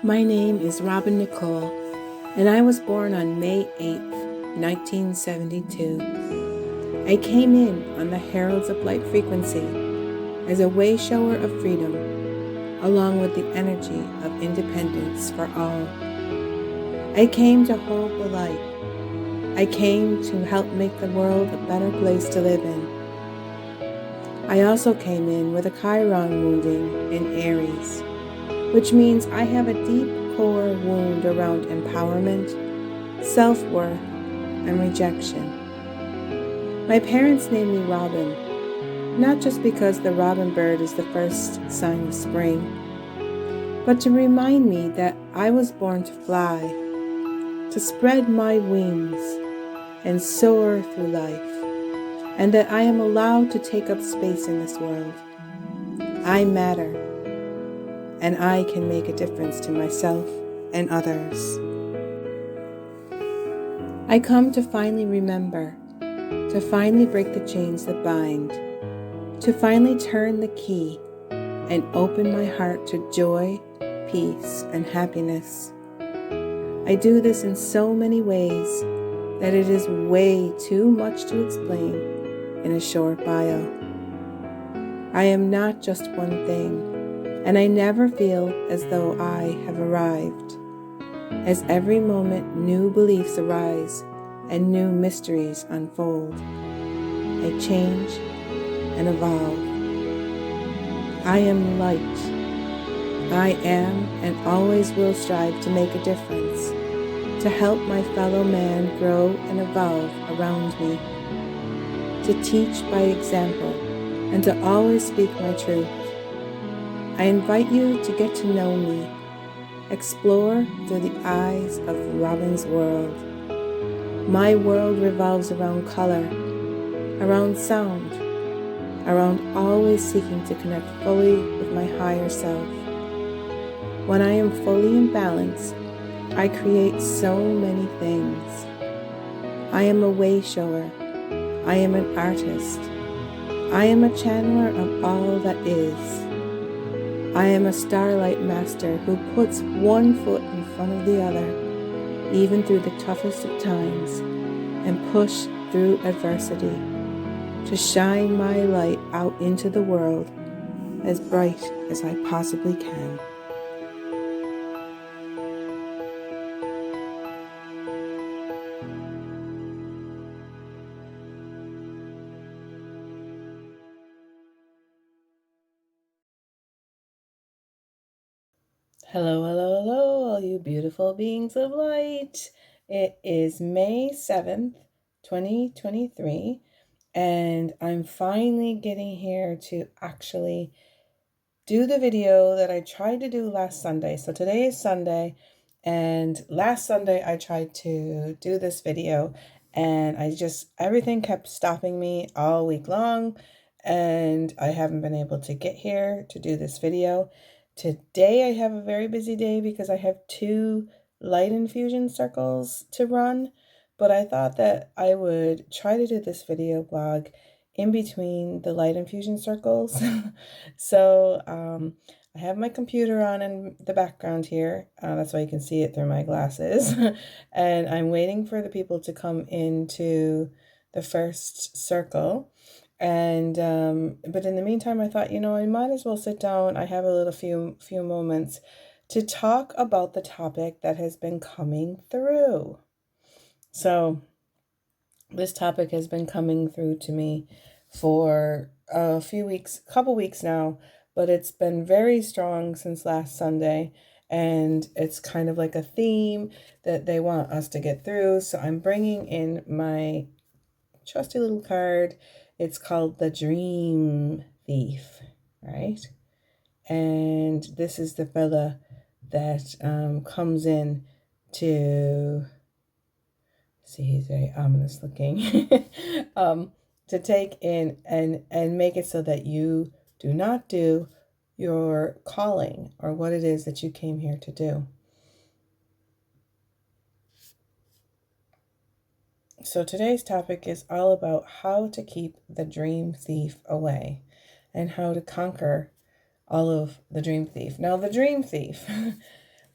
My name is Robin Nicole, and I was born on May 8th, 1972. I came in on the Heralds of Light frequency as a way shower of freedom, along with the energy of independence for all. I came to hold the light. I came to help make the world a better place to live in. I also came in with a Chiron wounding in Aries, which means I have a deep core wound around empowerment, self-worth, and rejection. My parents named me Robin, not just because the robin bird is the first sign of spring, but to remind me that I was born to fly, to spread my wings and soar through life, and that I am allowed to take up space in this world. I matter, and I can make a difference to myself and others. I come to finally remember, to finally break the chains that bind, to finally turn the key and open my heart to joy, peace, and happiness. I do this in so many ways that it is way too much to explain in a short bio. I am not just one thing, and I never feel as though I have arrived. As every moment new beliefs arise and new mysteries unfold, I change and evolve. I am light. I am and always will strive to make a difference, to help my fellow man grow and evolve around me, to teach by example, and to always speak my truth. I invite you to get to know me, explore through the eyes of Robin's world. My world revolves around color, around sound, around always seeking to connect fully with my higher self. When I am fully in balance, I create so many things. I am a way shower. I am an artist. I am a channeler of all that is. I am a starlight master who puts one foot in front of the other, even through the toughest of times, and push through adversity to shine my light out into the world as bright as I possibly can. Hello, hello, hello, all you beautiful beings of light. It is May 7th, 2023, and I'm finally getting here to actually do the video that I tried to do last Sunday. So today is Sunday, and last Sunday I tried to do this video, and everything kept stopping me all week long, and I haven't been able to get here to do this video. Today I have a very busy day because I have 2 light infusion circles to run, but I thought that I would try to do this video blog in between the light infusion circles. So I have my computer on in the background here. That's why you can see it through my glasses. And I'm waiting for the people to come into the first circle. And but in the meantime, I thought, I might as well sit down. I have a little few moments to talk about the topic that has been coming through. So this topic has been coming through to me for a couple weeks now, but it's been very strong since last Sunday, and it's kind of like a theme that they want us to get through. So I'm bringing in my trusty little card. It's called the Dream Thief, right? And this is the fella that comes in to see, he's very ominous looking, to take in and make it so that you do not do your calling or what it is that you came here to do. So today's topic is all about how to keep the dream thief away and how to conquer all of the dream thief. Now, the dream thief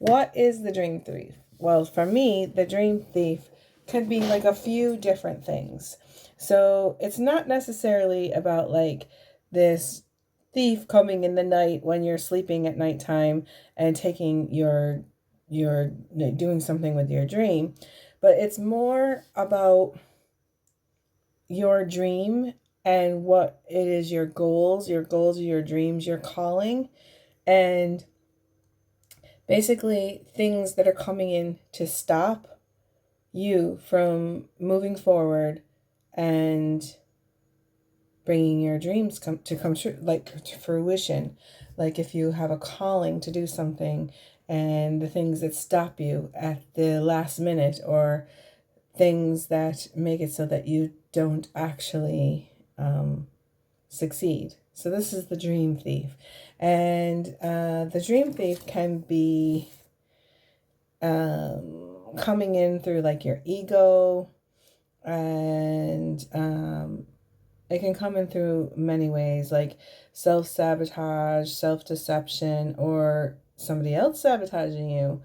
what is the dream thief? Well, for me, the dream thief could be like a few different things. So it's not necessarily about like this thief coming in the night when you're sleeping at nighttime and taking your doing something with your dream, but it's more about your dream and what it is, your goals, your dreams, your calling, and basically things that are coming in to stop you from moving forward and bringing your dreams come true, like to fruition. Like if you have a calling to do something and the things that stop you at the last minute, or things that make it so that you don't actually succeed. So this is the dream thief. And the dream thief can be coming in through like your ego, and it can come in through many ways, like self-sabotage, self-deception, or somebody else sabotaging you,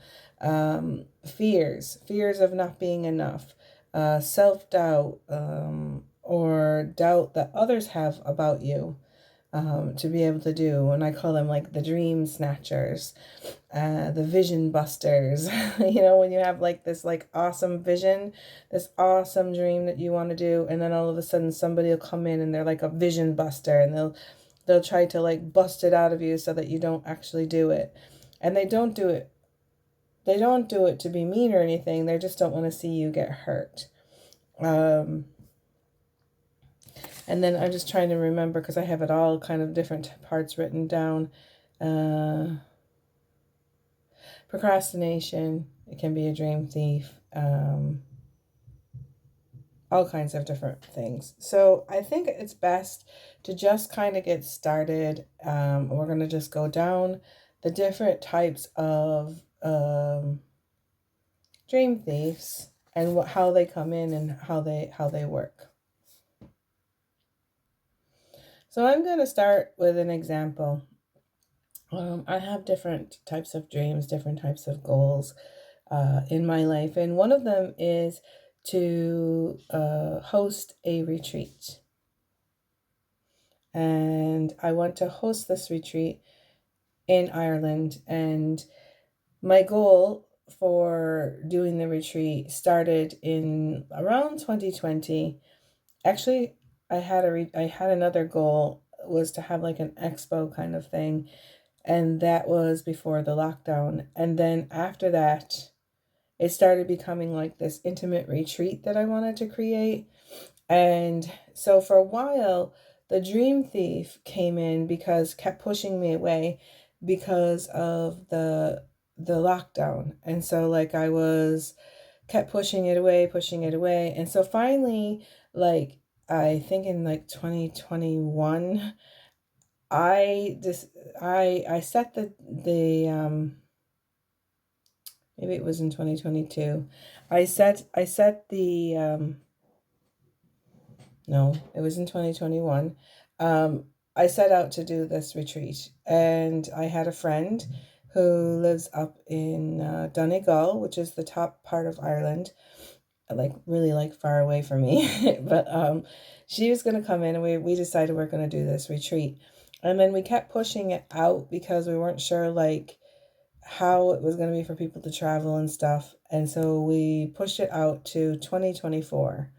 fears of not being enough, self-doubt, or doubt that others have about you, to be able to do. And I call them like the dream snatchers, the vision busters. You know, when you have like this like awesome vision, this awesome dream that you want to do, and then all of a sudden somebody will come in and they're like a vision buster, and they'll try to like bust it out of you so that you don't actually do it. And they don't do it to be mean or anything. They just don't want to see you get hurt. And then I'm just trying to remember, because I have it all kind of different parts written down. Procrastination, it can be a dream thief. All kinds of different things. So I think it's best to just kind of get started. We're going to just go down the different types of dream thieves and how they come in and how they work. So I'm going to start with an example. I have different types of dreams, different types of goals in my life, and one of them is to host a retreat. And I want to host this retreat in Ireland, and my goal for doing the retreat started in around 2020. Actually, I had another goal, was to have like an expo kind of thing, and that was before the lockdown. And then after that, it started becoming like this intimate retreat that I wanted to create. And so for a while, the dream thief came in because kept pushing me away because of the lockdown. And so like I was kept pushing it away, pushing it away. And so finally, like I think in like 2021, I set the maybe it was in 2022. I set the no, it was in 2021. I set out to do this retreat, and I had a friend who lives up in Donegal, which is the top part of Ireland, like really like far away from me. But she was going to come in, and we decided we're going to do this retreat. And then we kept pushing it out because we weren't sure like how it was going to be for people to travel and stuff. And so we pushed it out to 2024.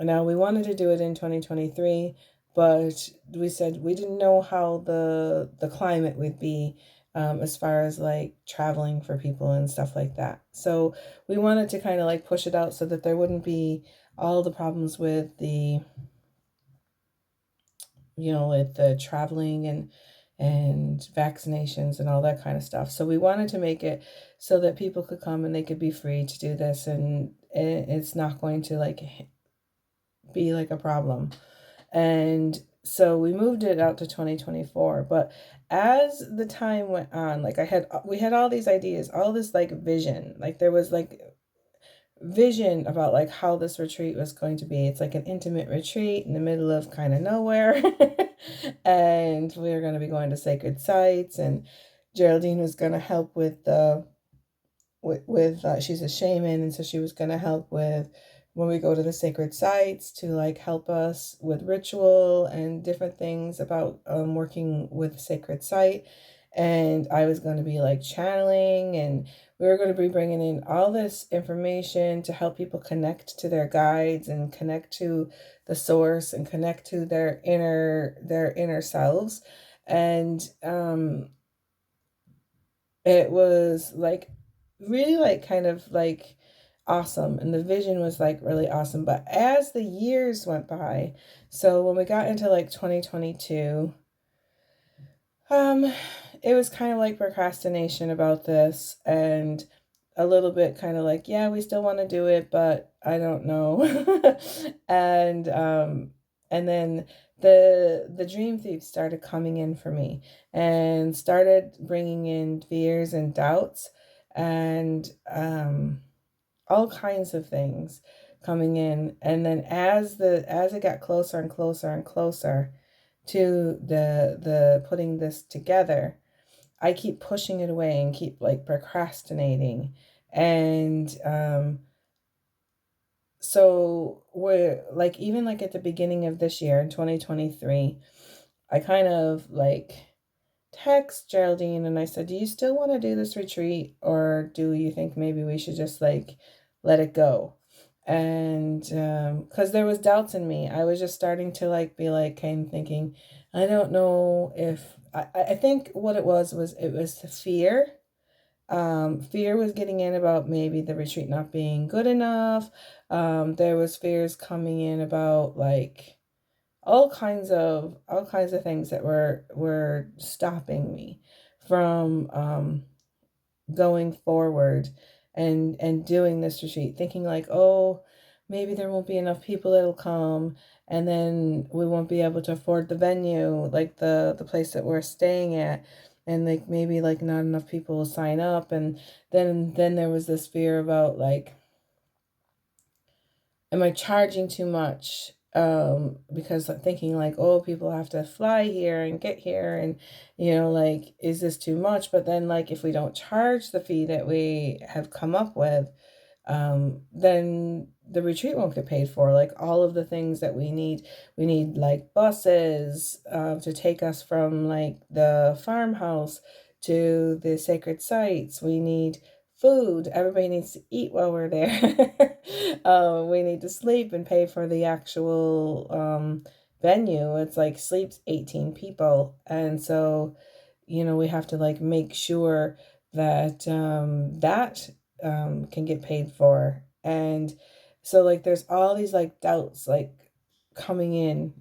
Now we wanted to do it in 2023, but we said we didn't know how the climate would be, as far as like traveling for people and stuff like that. So we wanted to kind of like push it out so that there wouldn't be all the problems with the, with the traveling and vaccinations and all that kind of stuff. So we wanted to make it so that people could come and they could be free to do this, and it's not going to like be like a problem. And so we moved it out to 2024. But as the time went on, like we had all these ideas, all this like vision, like there was like vision about like how this retreat was going to be. It's like an intimate retreat in the middle of kind of nowhere. And we were going to be going to sacred sites, and Geraldine was going to help with the she's a shaman, and so she was going to help with when we go to the sacred sites to like help us with ritual and different things about working with sacred site. And I was going to be like channeling, and we were going to be bringing in all this information to help people connect to their guides and connect to the source and connect to their inner selves. And it was like really like kind of like awesome, and the vision was like really awesome. But as the years went by, so when we got into like 2022, um it was kind of like procrastination about this, and a little bit kind of like, yeah, we still want to do it, but I don't know. And then the dream thieves started coming in for me and started bringing in fears and doubts, and all kinds of things coming in. And then as it got closer and closer and closer to the putting this together, I keep pushing it away and keep like procrastinating. And so we're like, even like at the beginning of this year in 2023, I kind of like text Geraldine and I said, "Do you still want to do this retreat, or do you think maybe we should just like let it go?" And because there was doubts in me, I was just starting to like be like kind of thinking, I don't know if I think what it was the fear. Fear was getting in about maybe the retreat not being good enough. There was fears coming in about like all kinds of things that were stopping me from going forward and doing this retreat, thinking like, oh, maybe there won't be enough people that'll come, and then we won't be able to afford the venue, like the place that we're staying at, and like maybe like not enough people will sign up. And then there was this fear about like, am I charging too much? Because I'm thinking like, oh, people have to fly here and get here, and like, is this too much? But then like, if we don't charge the fee that we have come up with, then the retreat won't get paid for. Like all of the things that we need like buses to take us from like the farmhouse to the sacred sites. We need food. Everybody needs to eat while we're there. We need to sleep and pay for the actual venue. It's like sleeps 18 people. And so, we have to like make sure that can get paid for. And so like there's all these like doubts like coming in.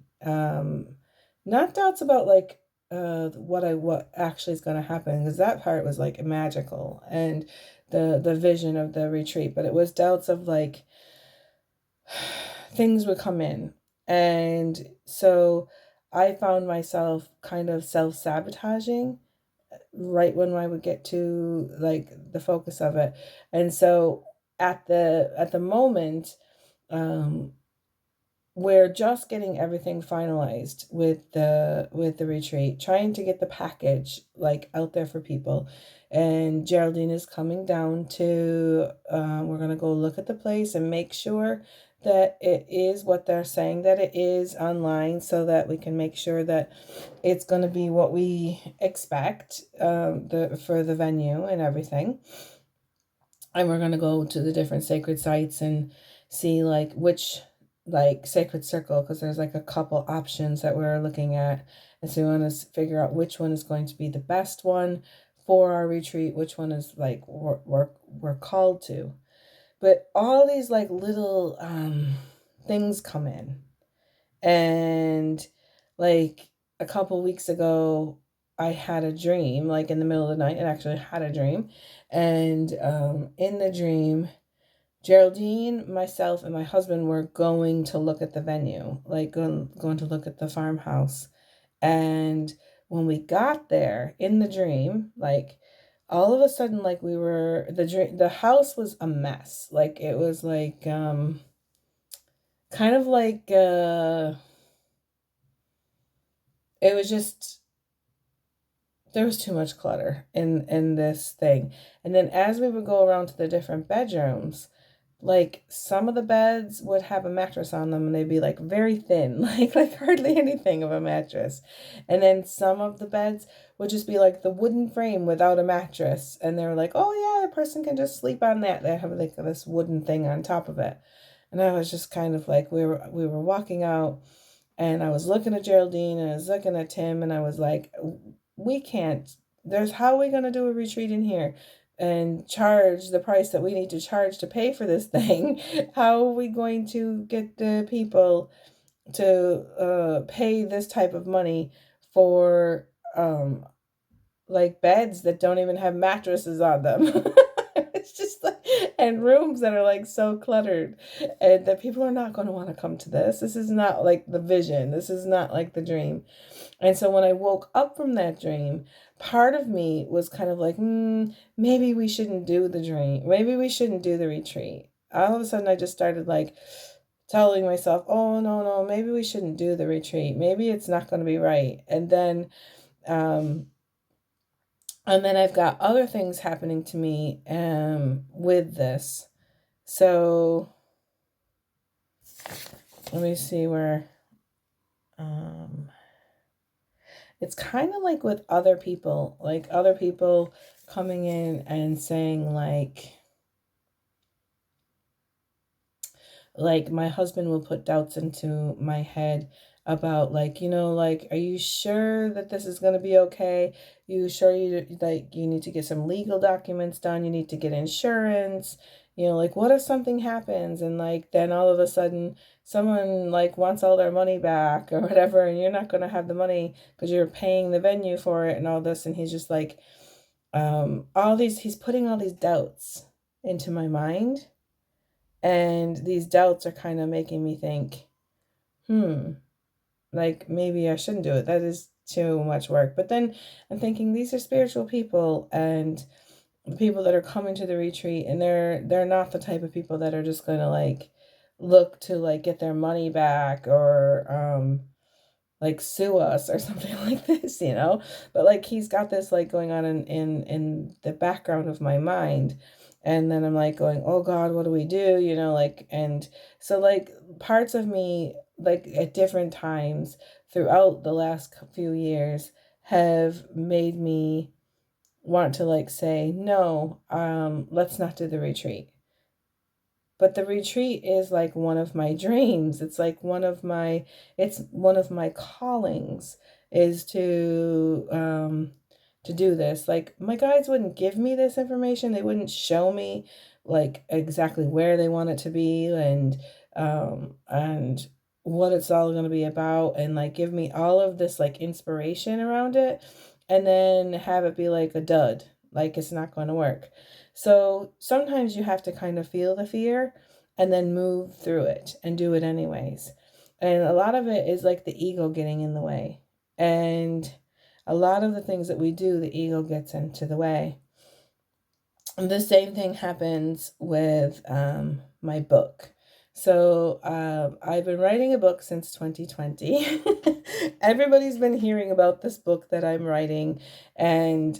Not doubts about like what actually is going to happen, because that part was like magical, and the vision of the retreat, but it was doubts of like things would come in. And so I found myself kind of self-sabotaging right when I would get to like the focus of it. And so at the moment, um we're just getting everything finalized with the retreat, trying to get the package like out there for people. And Geraldine is coming down to we're gonna go look at the place and make sure that it is what they're saying that it is online, so that we can make sure that it's going to be what we expect for the venue and everything. And we're going to go to the different sacred sites and see like which like sacred circle, because there's like a couple options that we're looking at, and so we want to figure out which one is going to be the best one for our retreat, which one is like we're called to. But all these like little things come in. And like a couple weeks ago, I had a dream, like in the middle of the night. I actually had a dream. And in the dream, Geraldine, myself, and my husband were going to look at the venue, like going to look at the farmhouse. And when we got there in the dream, like all of a sudden, like the house was a mess. Like it was like kind of like it was just there was too much clutter in this thing. And then as we would go around to the different bedrooms, like some of the beds would have a mattress on them and they'd be like very thin, like hardly anything of a mattress. And then some of the beds would just be like the wooden frame without a mattress. And they were like, oh yeah, a person can just sleep on that. They have like this wooden thing on top of it. And I was just kind of like, we were walking out and I was looking at Geraldine and I was looking at Tim and I was like, we can't, how are we going to do a retreat in here and charge the price that we need to charge to pay for this thing? How are we going to get the people to pay this type of money for like beds that don't even have mattresses on them? It's just like, and rooms that are like so cluttered, and that people are not going to want to come to this. This is not like the vision. This is not like the dream. And so when I woke up from that dream, part of me was kind of like, maybe we shouldn't do the dream. Maybe we shouldn't do the retreat. All of a sudden, I just started like telling myself, oh, no, no, maybe we shouldn't do the retreat. Maybe it's not going to be right. Um, and then I've got other things happening to me with this. So let me see where it's kind of like with other people, like other people coming in and saying like my husband will put doubts into my head about like, like, are you sure that this is going to be okay? You sure you need to get some legal documents done? You need to get insurance? Like what if something happens and like then all of a sudden someone like wants all their money back or whatever, and you're not going to have the money because you're paying the venue for it and all this. And he's just like, he's putting all these doubts into my mind. And these doubts are kind of making me think, like maybe I shouldn't do it. That is too much work. But then I'm thinking these are spiritual people and the people that are coming to the retreat, and they're not the type of people that are just going to like look to like get their money back or like sue us or something like this, but like he's got this like going on in the background of my mind. And then I'm like going, oh God, what do we do? Like, and so like parts of me, like at different times throughout the last few years have made me want to like say, no, let's not do the retreat. But the retreat is like one of my dreams. It's like it's one of my callings is to do this. Like my guides wouldn't give me this information. They wouldn't show me like exactly where they want it to be and what it's all going to be about, and like give me all of this like inspiration around it, and then have it be like a dud, like it's not going to work. So sometimes you have to kind of feel the fear and then move through it and do it anyways. And a lot of it is like the ego getting in the way. And a lot of the things that we do, the ego gets into the way. And the same thing happens with my book. So I've been writing a book since 2020. Everybody's been hearing about this book that I'm writing, and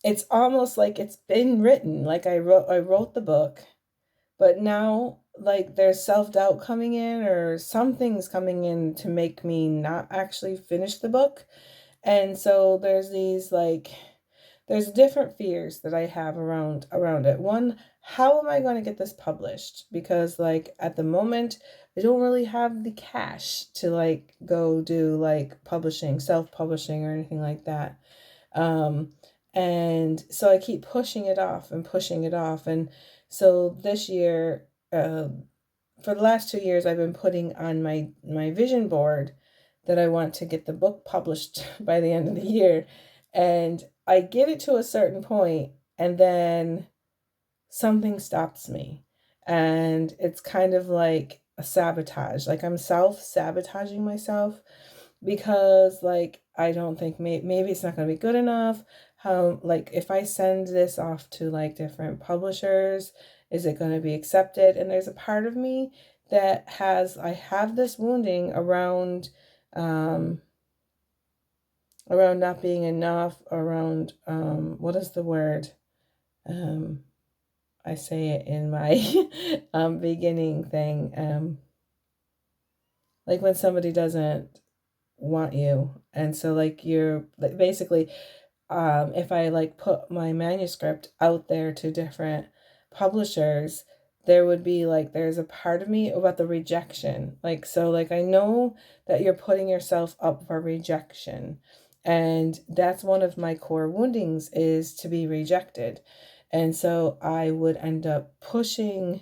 it's almost like it's been written. Like I wrote the book, but now like there's self-doubt coming in or something's coming in to make me not actually finish the book. And so there's different fears that I have around it. One, how am I going to get this published? Because like at the moment, I don't really have the cash to like go do like publishing, self-publishing or anything like that. And so I keep pushing it off and pushing it off. And so this year, for the last 2 years, I've been putting on my vision board that I want to get the book published by the end of the year. And I get it to a certain point, and then something stops me. And it's kind of like a sabotage. Like I'm self-sabotaging myself because like I don't think maybe it's not going to be good enough. How, like, if I send this off to like different publishers, is it going to be accepted? And there's a part of me that I have this wounding around around not being enough, around, what is the word? I say it in my beginning thing. Like when somebody doesn't want you. And so like you're like basically, if I like put my manuscript out there to different publishers, there would be like, there's a part of me about the rejection. Like, so like I know that you're putting yourself up for rejection. And that's one of my core woundings, is to be rejected. And so I would end up kind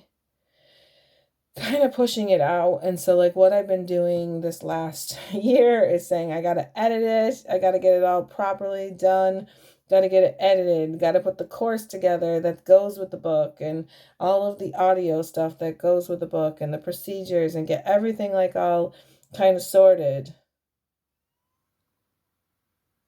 of pushing it out. And so like what I've been doing this last year is saying, I got to edit it. I got to get it all properly done. Got to get it edited. Got to put the course together that goes with the book, and all of the audio stuff that goes with the book, and the procedures, and get everything like all kind of sorted.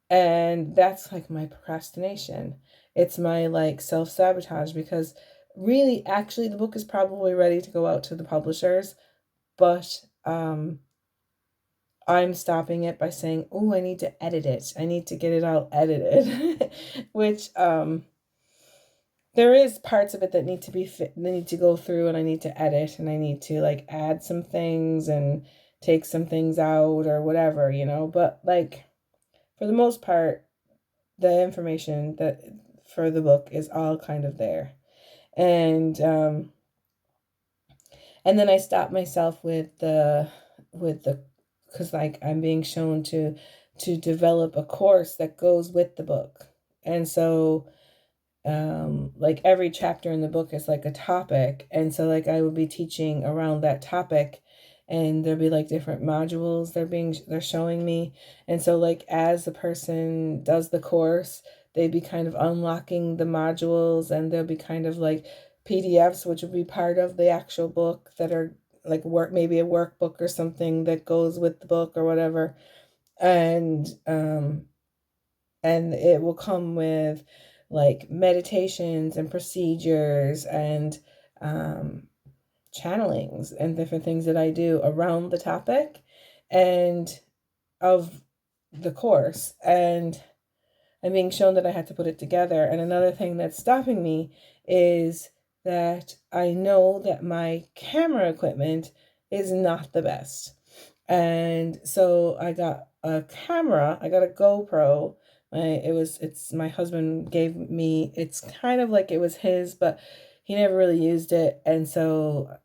And that's like my procrastination. It's my like self-sabotage, because really actually the book is probably ready to go out to the publishers, but I'm stopping it by saying, oh, I need to edit it. I need to get it all edited, which there is parts of it that need to be they need to go through, and I need to edit, and I need to like add some things and take some things out or whatever, but like for the most part, the information that for the book is all kind of there. And then I stopped myself with the because like I'm being shown to develop a course that goes with the book. And so like every chapter in the book is like a topic, and so like I would be teaching around that topic, and there'll be like different modules they're showing me. And so like as the person does the course, they'd be kind of unlocking the modules, and there'll be kind of like PDFs which would be part of the actual book that are like maybe a workbook or something that goes with the book or whatever. And it will come with like meditations and procedures and channelings and different things that I do around the topic and of the course. And I'm being shown that I had to put it together. And another thing that's stopping me is that I know that my camera equipment is not the best. And so I got a camera, I got a GoPro. It's my husband gave me, it's kind of like it was his, but he never really used it. And so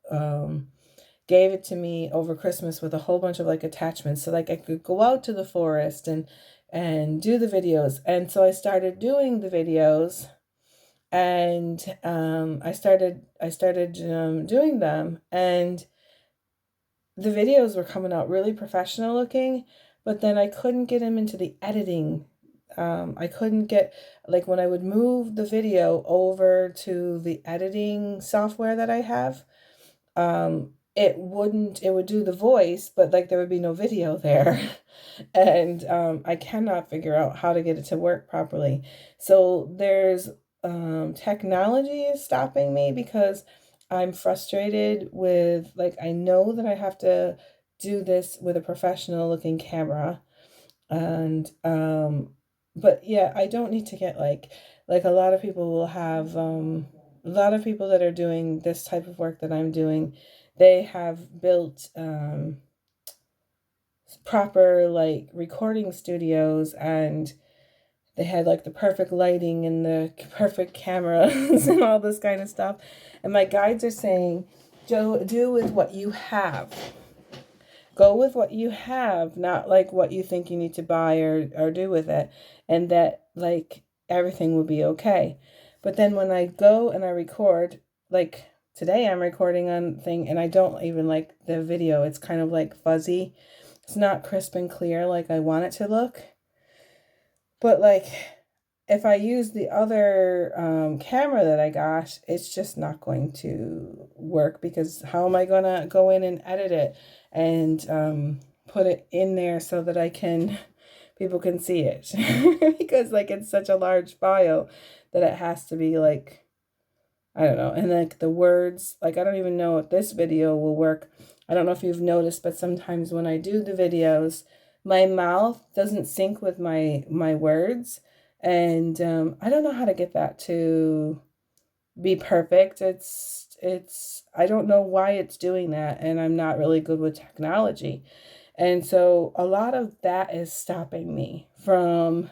gave it to me over Christmas with a whole bunch of like attachments, so like I could go out to the forest and do the videos. And so I started doing the videos, and I started doing them, and the videos were coming out really professional looking, but then I couldn't get them into the editing. I couldn't get, like when I would move the video over to the editing software that I have, it would do the voice, but like there would be no video there. And I cannot figure out how to get it to work properly. So there's technology is stopping me, because I'm frustrated with, like, I know that I have to do this with a professional looking camera. And but yeah, I don't need to get like a lot of people will have a lot of people that are doing this type of work that I'm doing, they have built proper like recording studios, and they had like the perfect lighting and the perfect cameras and all this kind of stuff. And my guides are saying, Joe, do with what you have. Go with what you have, not like what you think you need to buy or do with it. And that like everything will be okay. But then when I go and I record, like today I'm recording on thing, and I don't even like the video. It's kind of like fuzzy. It's not crisp and clear like I want it to look. But like if I use the other camera that I got, it's just not going to work, because how am I going to go in and edit it and put it in there so that people can see it? Because like it's such a large file that it has to be like, I don't know. And like the words, like I don't even know if this video will work. I don't know if you've noticed, but sometimes when I do the videos, my mouth doesn't sync with my words, and I don't know how to get that to be perfect. It's I don't know why it's doing that, and I'm not really good with technology. And so a lot of that is stopping me from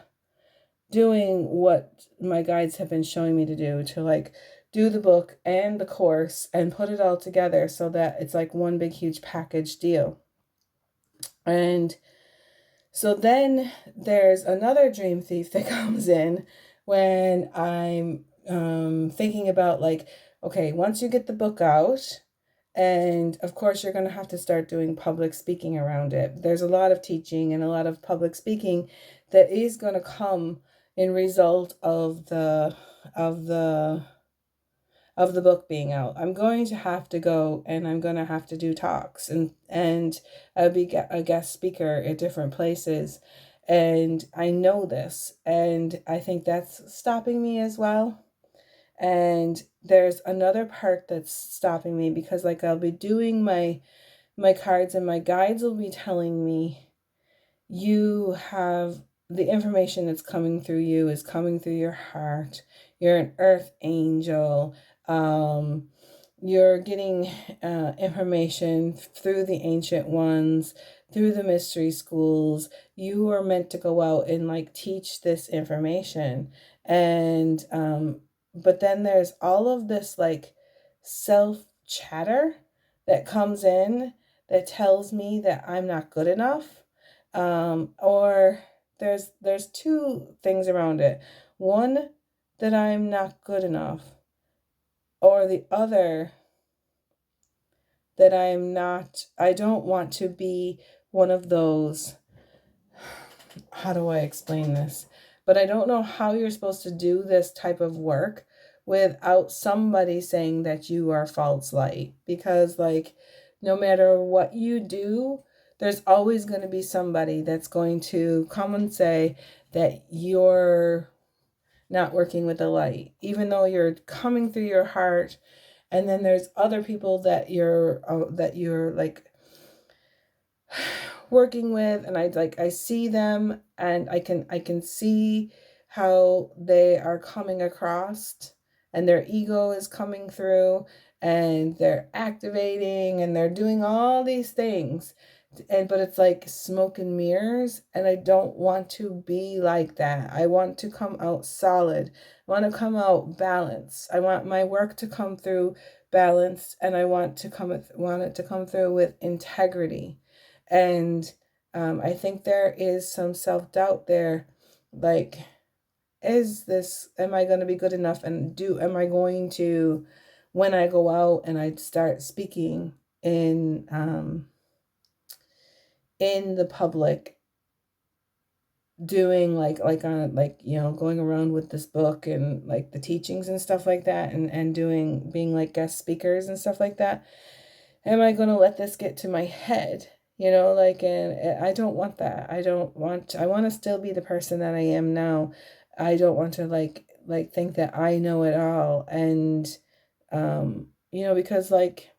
doing what my guides have been showing me to do, to like do the book and the course and put it all together so that it's like one big huge package deal. And so then there's another dream thief that comes in when I'm thinking about like, okay, once you get the book out, and of course, you're going to have to start doing public speaking around it. There's a lot of teaching and a lot of public speaking that is going to come in result of the of the book being out. I'm going to have to go and I'm going to have to do talks, and I'll be a guest speaker at different places. And I know this, and I think that's stopping me as well. And there's another part that's stopping me because like I'll be doing my cards and my guides will be telling me, you have the information that's coming through you is coming through your heart. You're an earth angel. Um, you're getting information through the ancient ones, through the mystery schools. You are meant to go out and like teach this information. And but then there's all of this like self chatter that comes in that tells me that I'm not good enough. Or there's two things around it. One, that I'm not good enough, or the other, that I don't want to be one of those, how do I explain this? But I don't know how you're supposed to do this type of work without somebody saying that you are false light. Because, like, no matter what you do, there's always going to be somebody that's going to come and say that you're not working with the light, even though you're coming through your heart. And then there's other people that you're like working with, and I see them, and I can see how they are coming across, and their ego is coming through, and they're activating, and they're doing all these things, and but it's like smoke and mirrors, and I don't want to be like that. I want to come out solid. I want to come out balanced. I want my work to come through balanced, and I want it to come through with integrity. And I think there is some self-doubt there, like, am I going to be good enough, and am I going to, when I go out and I start speaking in the public, doing like on like going around with this book and like the teachings and stuff like that, and doing being like guest speakers and stuff like that, am I going to let this get to my head? Like, and I don't want that. I want to still be the person that I am now. I don't want to like think that I know it all. And because like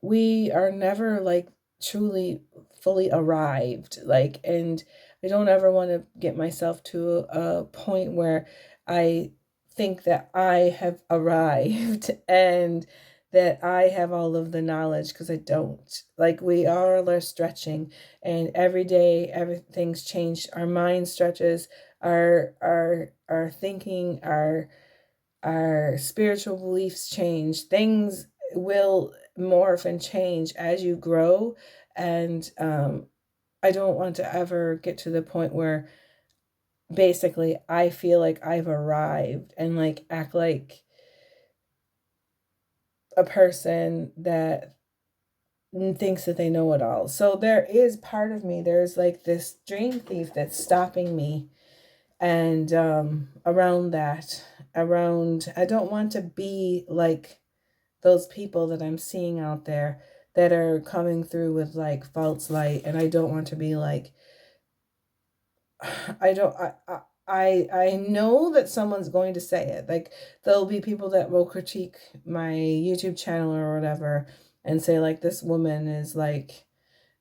we are never like truly fully arrived, like, and I don't ever want to get myself to a point where I think that I have arrived and that I have all of the knowledge, because I don't. Like, we all are stretching, and every day everything's changed. Our mind stretches, our thinking, our spiritual beliefs change. Things will morph and change as you grow. And I don't want to ever get to the point where basically I feel like I've arrived and like act like a person that thinks that they know it all. So there is part of me, there's like this dream thief that's stopping me. And around I don't want to be like those people that I'm seeing out there that are coming through with like false light. And I don't want to be like, I don't I know that someone's going to say it. Like, there'll be people that will critique my YouTube channel or whatever and say like, this woman is like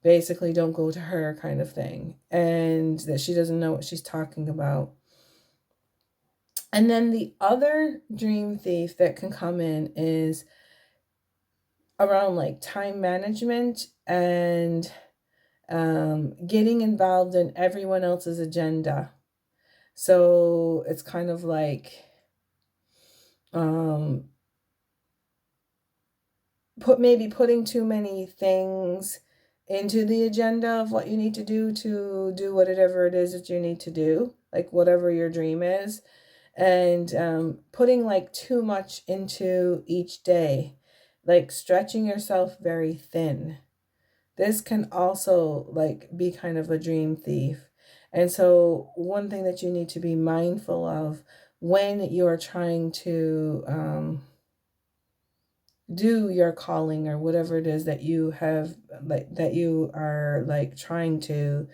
basically don't go to her kind of thing, and that she doesn't know what she's talking about. And then the other dream thief that can come in is around like time management and getting involved in everyone else's agenda. So it's kind of like um, putting too many things into the agenda of what you need to do whatever it is that you need to do, like whatever your dream is, and putting like too much into each day, like stretching yourself very thin. This can also like be kind of a dream thief. And so one thing that you need to be mindful of when you're trying to do your calling or whatever it is that you have, like that you are like trying to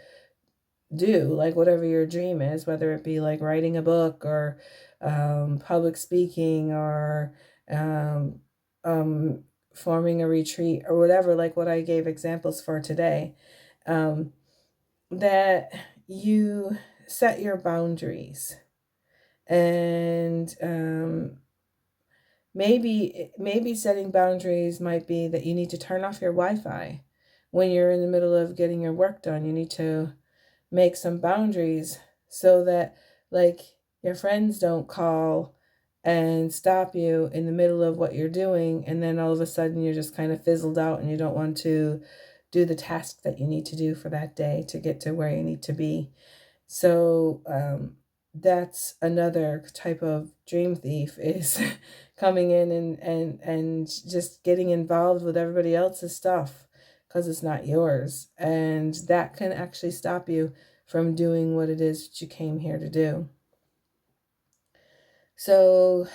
do, like whatever your dream is, whether it be like writing a book or public speaking or um, um, forming a retreat or whatever, like what I gave examples for today, um, that you set your boundaries. And maybe setting boundaries might be that you need to turn off your Wi-Fi when you're in the middle of getting your work done. You need to make some boundaries so that like your friends don't call and stop you in the middle of what you're doing, and then all of a sudden you're just kind of fizzled out and you don't want to do the task that you need to do for that day to get to where you need to be. So that's another type of dream thief, is coming in and just getting involved with everybody else's stuff because it's not yours. And that can actually stop you from doing what it is that you came here to do. So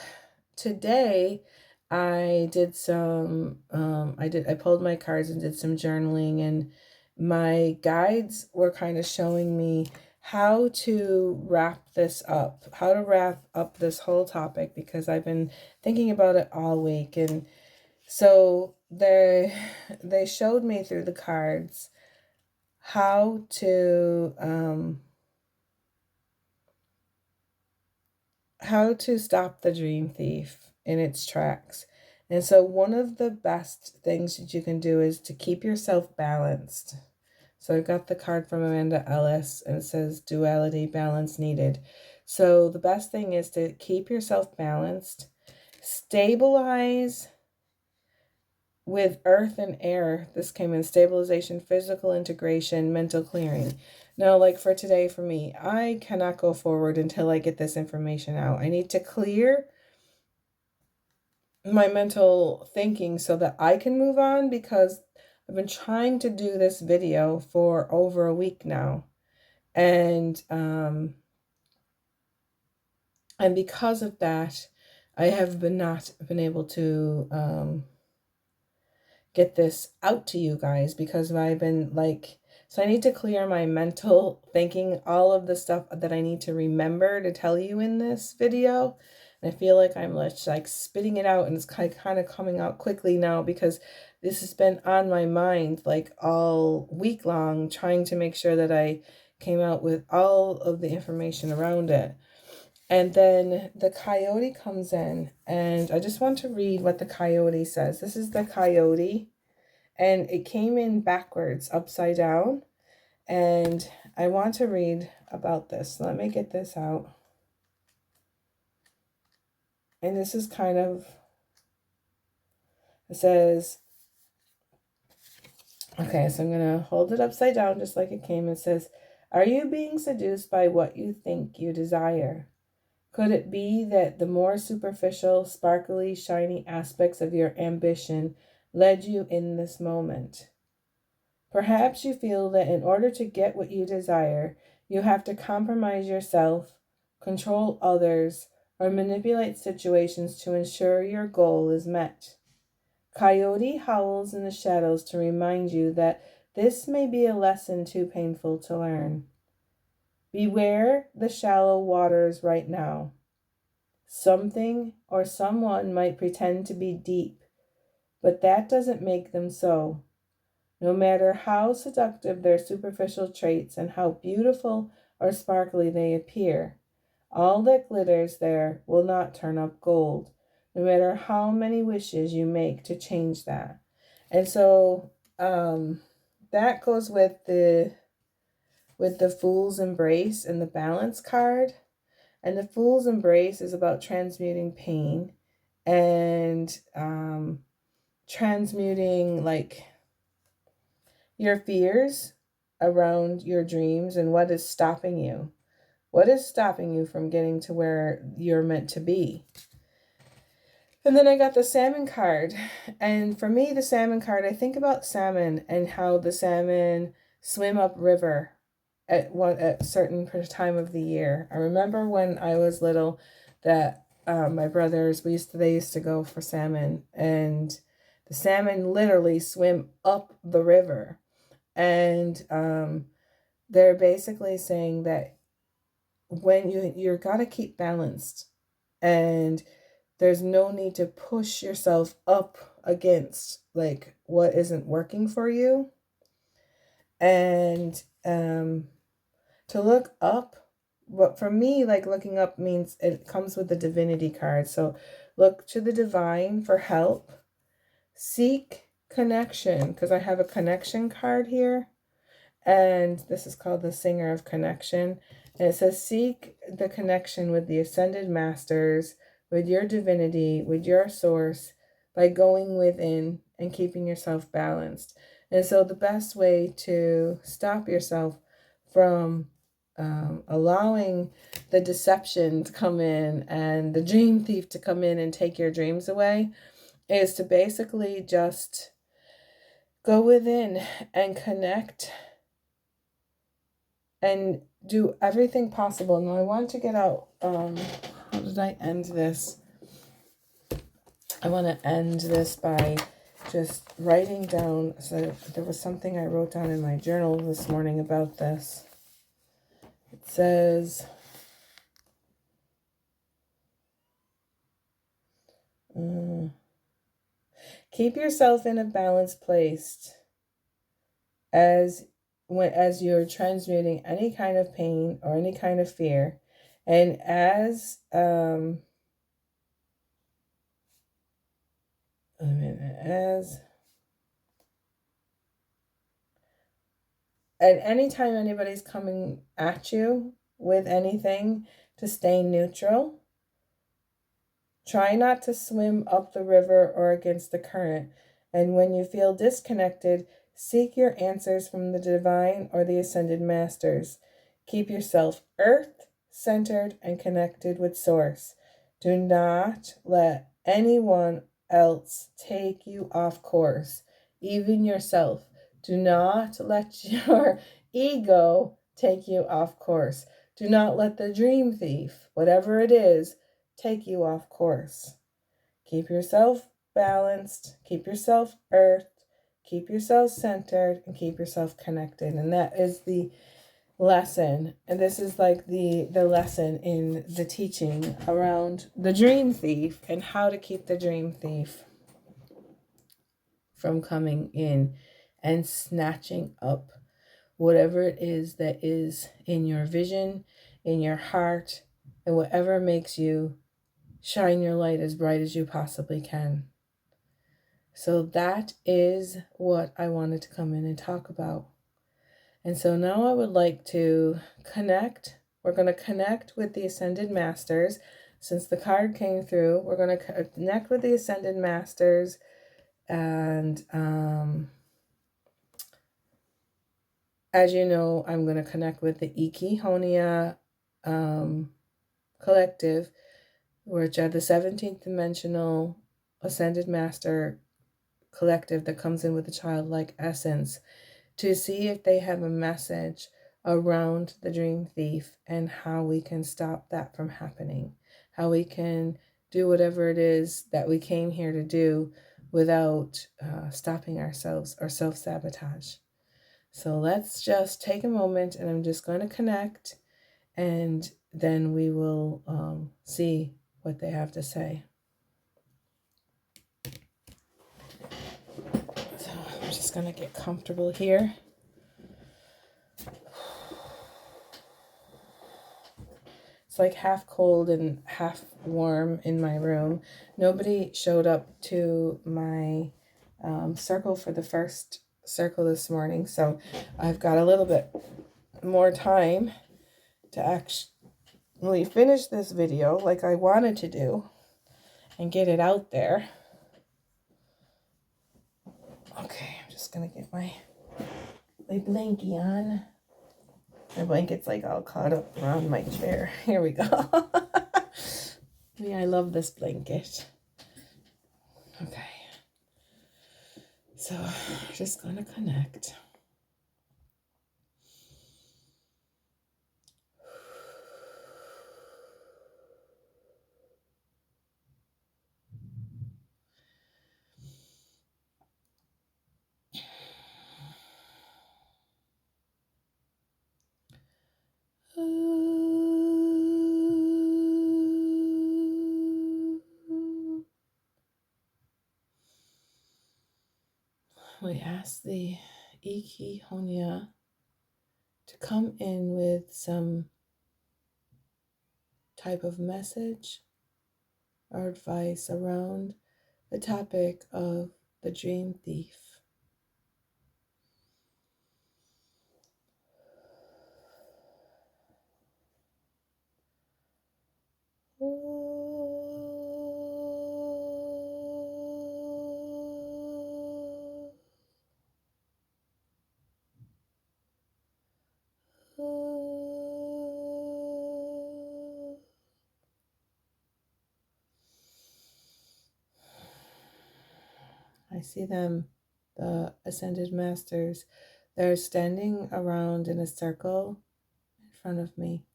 today I did some, I pulled my cards and did some journaling, and my guides were kind of showing me how to wrap this up, how to wrap up this whole topic, because I've been thinking about it all week. And so they showed me through the cards how to stop the dream thief in its tracks. And so one of the best things that you can do is to keep yourself balanced. So I got the card from Amanda Ellis, and it says duality, balance needed. So the best thing is to keep yourself balanced, stabilize with earth and air. This came in stabilization, physical integration, mental clearing. Now, like for today, for me, I cannot go forward until I get this information out. I need to clear my mental thinking so that I can move on, because I've been trying to do this video for over a week now. And because of that, I have not been able to get this out to you guys, because I've been like, so I need to clear my mental thinking, all of the stuff that I need to remember to tell you in this video. And I feel like I'm like spitting it out, and it's kind of coming out quickly now, because this has been on my mind like all week long, trying to make sure that I came out with all of the information around it. And then the coyote comes in, and I just want to read what the coyote says. This is the coyote, and it came in backwards, upside down. And I want to read about this. Let me get this out. And this is kind of, it says, okay, so I'm going to hold it upside down just like it came. It says, are you being seduced by what you think you desire? Could it be that the more superficial, sparkly, shiny aspects of your ambition led you in this moment? Perhaps you feel that in order to get what you desire, you have to compromise yourself, control others, or manipulate situations to ensure your goal is met. Coyote howls in the shadows to remind you that this may be a lesson too painful to learn. Beware the shallow waters right now. Something or someone might pretend to be deep, but that doesn't make them so. no matter how seductive their superficial traits and how beautiful or sparkly they appear. All that glitters there will not turn up gold, no matter how many wishes you make to change that. And so that goes with the Fool's Embrace and the Balance card. And the Fool's Embrace is about transmuting pain and transmuting like your fears around your dreams and what is stopping you. What is stopping you from getting to where you're meant to be? And then I got the salmon card. And for me, the salmon card, I think about salmon and how the salmon swim upriver at certain time of the year. I remember when I was little that my brothers, they used to go for salmon, and the salmon literally swim up the river. And they're basically saying that when you're got to keep balanced, and there's no need to push yourself up against like what isn't working for you. And to look up, but for me, like looking up means it comes with the divinity card. So look to the divine for help. Seek connection, because I have a connection card here. And this is called the Singer of Connection. And it says, seek the connection with the Ascended Masters, with your divinity, with your source, by going within and keeping yourself balanced. And so the best way to stop yourself from allowing the deception to come in and the dream thief to come in and take your dreams away is to basically just go within and connect and do everything possible. Now I want to get out, how did I end this? I want to end this by just writing down, so there was something I wrote down in my journal this morning about this. It says, keep yourself in a balanced place as you're transmuting any kind of pain or any kind of fear, and as at any time anybody's coming at you with anything, to stay neutral. Try not to swim up the river or against the current. And when you feel disconnected, seek your answers from the divine or the ascended masters. Keep yourself earth-centered and connected with source. Do not let anyone else take you off course, even yourself. Do not let your ego take you off course. Do not let the dream thief, whatever it is, take you off course. Keep yourself balanced, keep yourself earthed, keep yourself centered, and keep yourself connected. And that is the lesson. And this is like the lesson in the teaching around the dream thief and how to keep the dream thief from coming in and snatching up whatever it is that is in your vision, in your heart, and whatever makes you shine your light as bright as you possibly can. So that is what I wanted to come in and talk about. And so now I would like to connect. We're going to connect with the Ascended Masters. Since the card came through, we're going to connect with the Ascended Masters. And as you know, I'm going to connect with the Iki Honia Collective, which are the 17th dimensional Ascended Master collective that comes in with a childlike essence, to see if they have a message around the dream thief and how we can stop that from happening, how we can do whatever it is that we came here to do without stopping ourselves or self-sabotage. So let's just take a moment, and I'm just going to connect, and then we will see what they have to say. So I'm just just going to get comfortable here. It's like half cold and half warm in my room. Nobody showed up to my circle for the first circle this morning, so I've got a little bit more time to actually finish this video like I wanted to do and get it out there. Okay, I'm just gonna get my blankie on. My blanket's like all caught up around my chair. Here we go. Yeah, I love this blanket. Okay. So, just gonna connect. We ask the Iki Honya to come in with some type of message or advice around the topic of the dream thief. I see them, the ascended masters. They're standing around in a circle in front of me.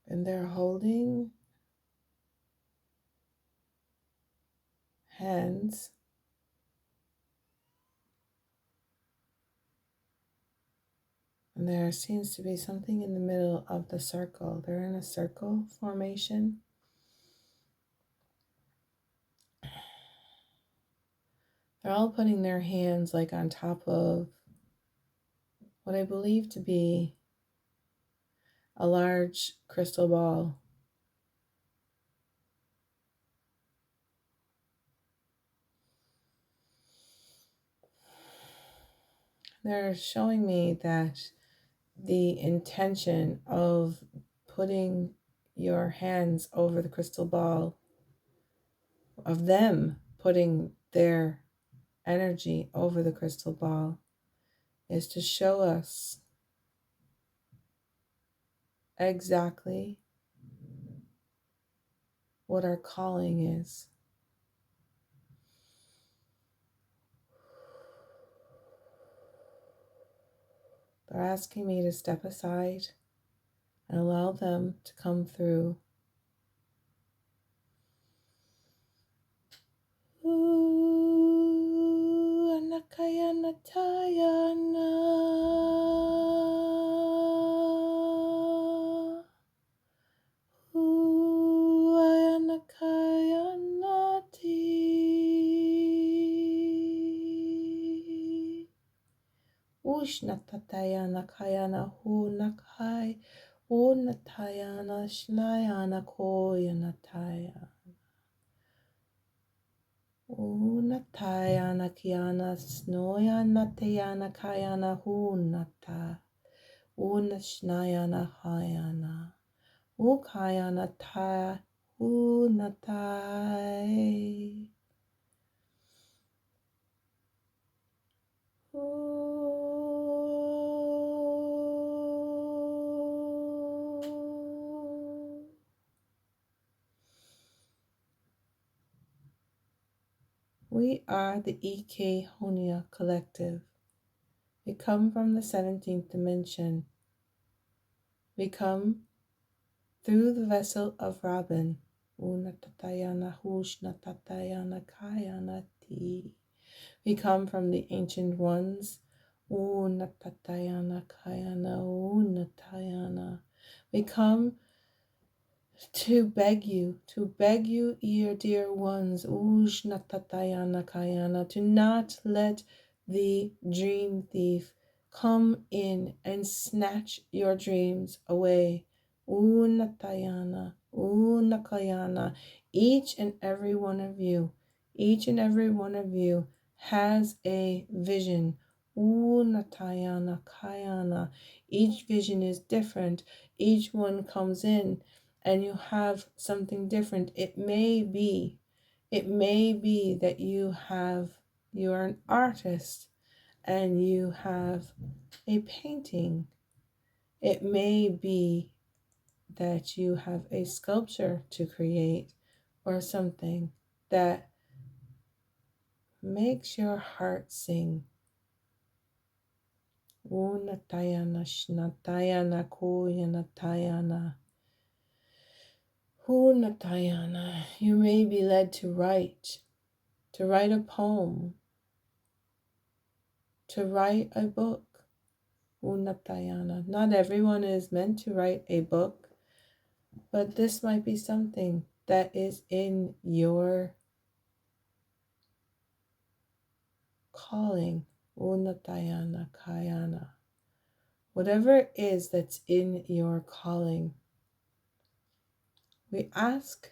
And they're holding hands. And there seems to be something in the middle of the circle. They're in a circle formation. They're all putting their hands like on top of what I believe to be a large crystal ball. They're showing me that the intention of putting your hands over the crystal ball, of them putting their energy over the crystal ball, is to show us exactly what our calling is. They're asking me to step aside and allow them to come through. Ooh, anakayana tayana. Ooh, ayanakayana ti. Ushnatatayana kayana hunakai. Unatayana shnayana koyanataya. Unatayana kiana snoyana tayana kayana hunata. Unashnayana hayana. Ukayana ta unatai. We are the EK Honya Collective. We come from the 17th dimension. We come through the vessel of Robin. Unatatayana hushnatayana kayana ti. We come from the ancient ones. Unatatayana kayana unatayana. We come to beg you, dear ones, Ujnatatayana Kayana, to not let the dream thief come in and snatch your dreams away. Unatayana, Unakayana. Each and every one of you, each and every one of you has a vision. Unatayana Kayana. Each vision is different. Each one comes in and you have something different. It may be that you are an artist and you have a painting. It may be that you have a sculpture to create or something that makes your heart sing. Unatayana shnatayana koyanatayana. Unatayana. You may be led to write a poem, to write a book. Unatayana. Not everyone is meant to write a book, but this might be something that is in your calling. Unatayana Kayana. Whatever it is that's in your calling, we ask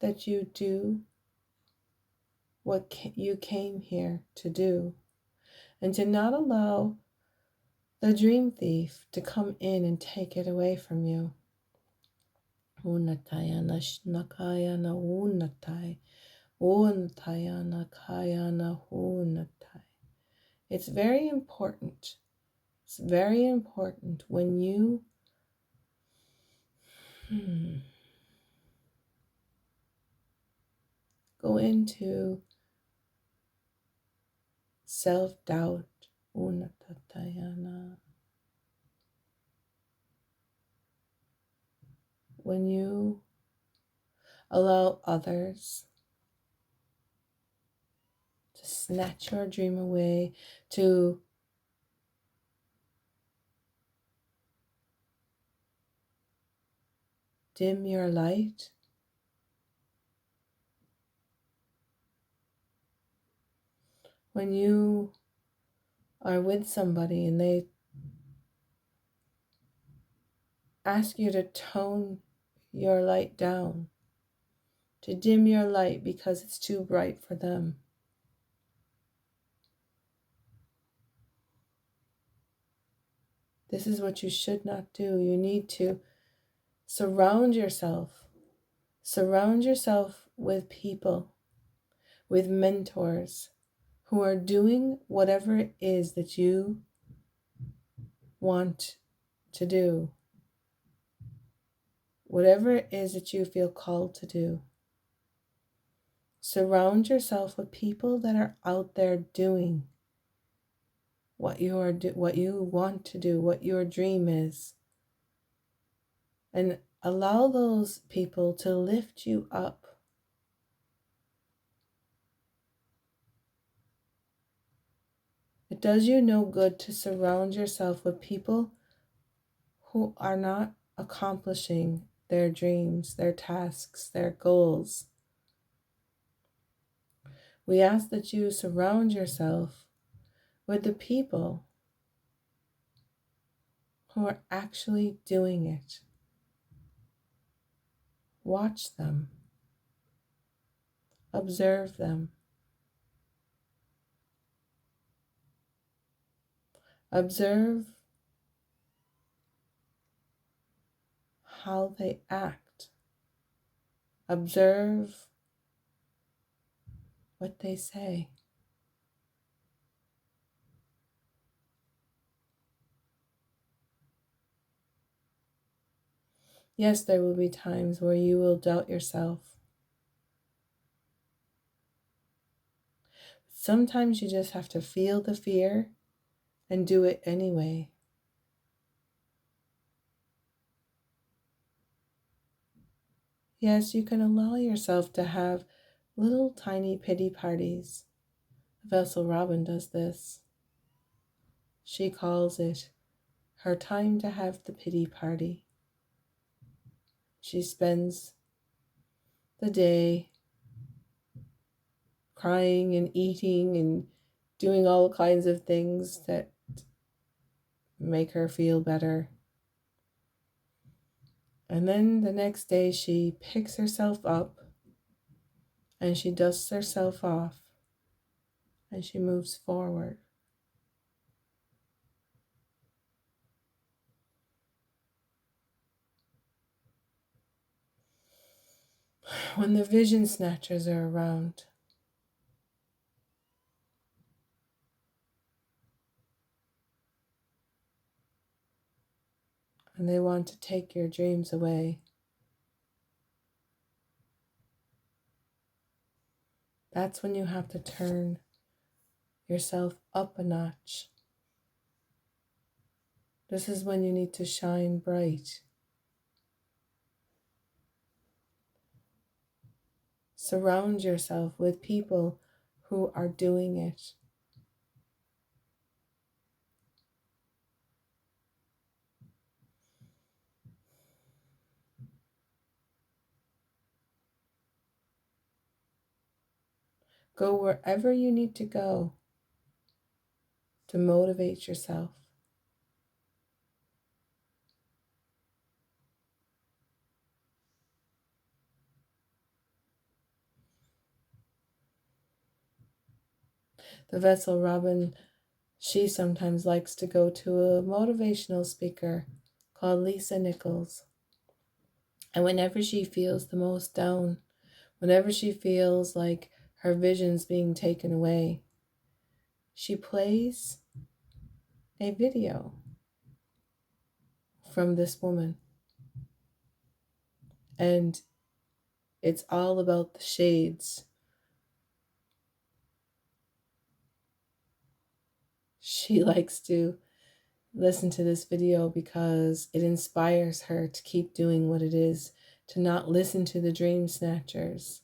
that you do what you came here to do, and to not allow the dream thief to come in and take it away from you. Unatayana shnakayana unatai. Untayana kayana unatai. It's very important. It's very important when you go into self-doubt. Unatatayana. When you allow others to snatch your dream away, to dim your light, when you are with somebody and they ask you to tone your light down, to dim your light because it's too bright for them. This is what you should not do. You need to surround yourself with people, with mentors who are doing whatever it is that you want to do, whatever it is that you feel called to do. Surround yourself with people that are out there doing what you want to do, what your dream is. And allow those people to lift you up. It does you no good to surround yourself with people who are not accomplishing their dreams, their tasks, their goals. We ask that you surround yourself with the people who are actually doing it. Watch them. Observe them. Observe how they act. Observe what they say. Yes, there will be times where you will doubt yourself. Sometimes you just have to feel the fear and do it anyway. Yes, you can allow yourself to have little tiny pity parties. Vessel Robin does this. She calls it her time to have the pity party. She spends the day crying and eating and doing all kinds of things that make her feel better. And then the next day she picks herself up and she dusts herself off and she moves forward. When the vision snatchers are around, and they want to take your dreams away, that's when you have to turn yourself up a notch. This is when you need to shine bright. Surround yourself with people who are doing it. Go wherever you need to go to motivate yourself. The vessel Robin, she sometimes likes to go to a motivational speaker called Lisa Nichols. And whenever she feels the most down, whenever she feels like her vision's being taken away, she plays a video from this woman. And it's all about the shades. She likes to listen to this video because it inspires her to keep doing what it is, to not listen to the dream snatchers,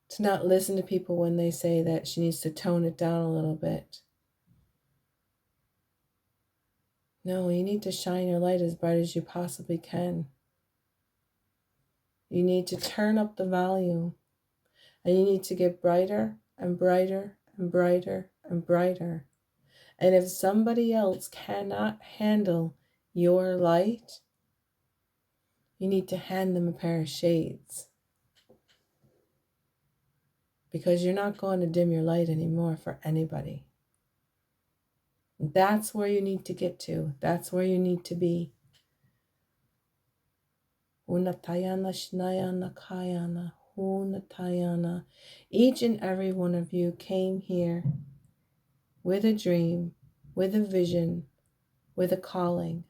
to not listen to people when they say that she needs to tone it down a little bit. No, you need to shine your light as bright as you possibly can. You need to turn up the volume, and you need to get brighter and brighter and brighter and brighter. And if somebody else cannot handle your light, you need to hand them a pair of shades. Because you're not going to dim your light anymore for anybody. That's where you need to get to. That's where you need to be. Unatayana shnayana kayana. Unatayana. Each and every one of you came here with a dream, with a vision, with a calling.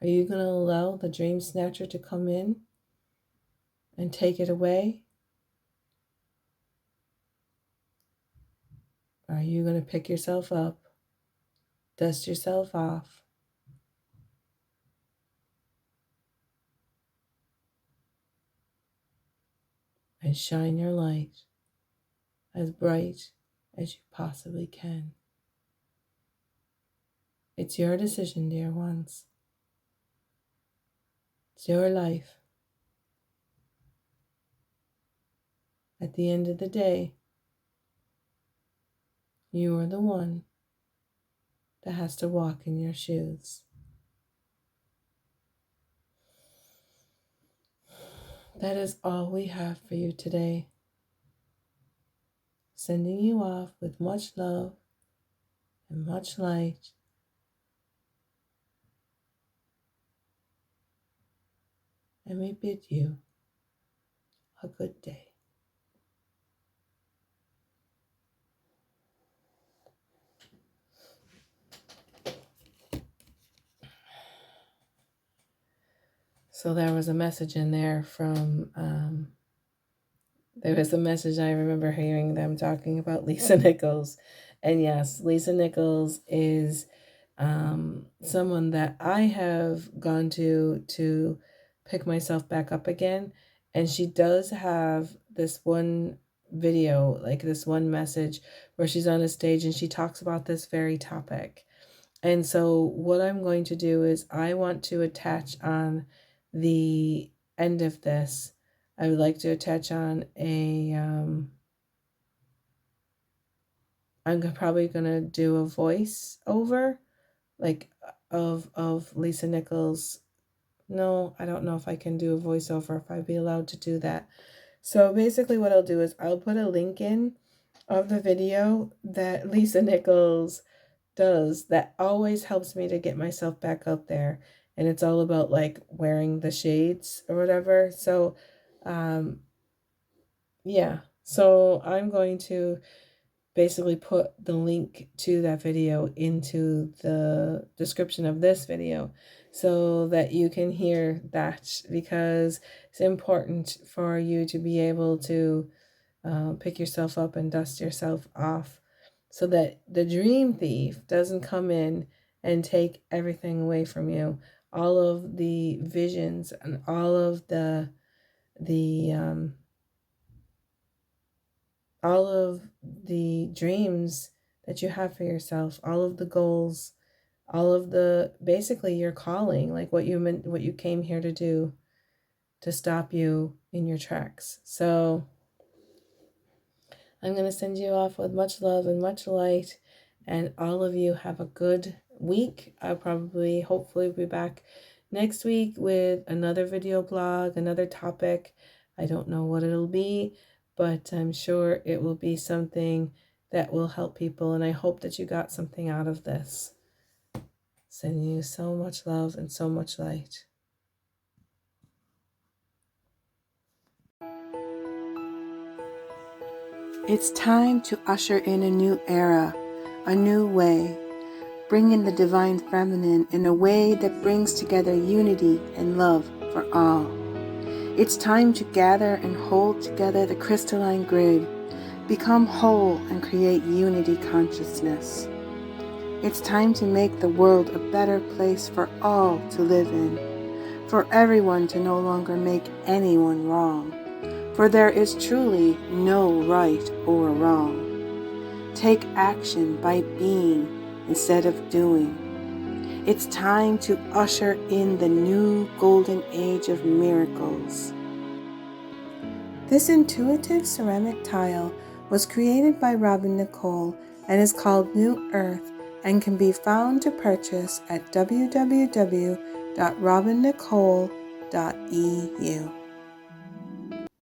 Are you going to allow the dream snatcher to come in and take it away? Or are you going to pick yourself up, dust yourself off, and shine your light as bright as you possibly can? It's your decision, dear ones. It's your life. At the end of the day, you are the one that has to walk in your shoes. That is all we have for you today. Sending you off with much love and much light. And we bid you a good day. So there was a message in there from, there was a message I remember hearing them talking about Lisa Nichols. And yes, Lisa Nichols is someone that I have gone to pick myself back up again. And she does have this one video, like this one message where she's on a stage and she talks about this very topic. And so what I'm going to do is I want to attach on the end of this, I would like to attach on I'm probably going to do a voice over, like of Lisa Nichols. No, I don't know if I can do a voiceover, if I'd be allowed to do that. So basically what I'll do is I'll put a link in of the video that Lisa Nichols does that always helps me to get myself back out there. And it's all about like wearing the shades or whatever. So yeah, so I'm going to basically put the link to that video into the description of this video so that you can hear that, because it's important for you to be able to pick yourself up and dust yourself off so that the dream thief doesn't come in and take everything away from you. All of the visions and all of the all of the dreams that you have for yourself, all of the goals, all of the basically your calling, like what you came here to do, to stop you in your tracks. So I'm going to send you off with much love and much light, and all of you have a good week. I'll probably, hopefully, be back next week with another video blog, another topic. I don't know what it'll be, but I'm sure it will be something that will help people, and I hope that you got something out of this. Sending you so much love and so much light. It's time to usher in a new era, a new way, bringing the divine feminine in a way that brings together unity and love for all. It's time to gather and hold together the crystalline grid, become whole and create unity consciousness. It's time to make the world a better place for all to live in, for everyone to no longer make anyone wrong. For there is truly no right or wrong. Take action by being instead of doing. It's time to usher in the new golden age of miracles. This intuitive ceramic tile was created by Robin Nicole and is called New Earth and can be found to purchase at www.robinnicole.eu.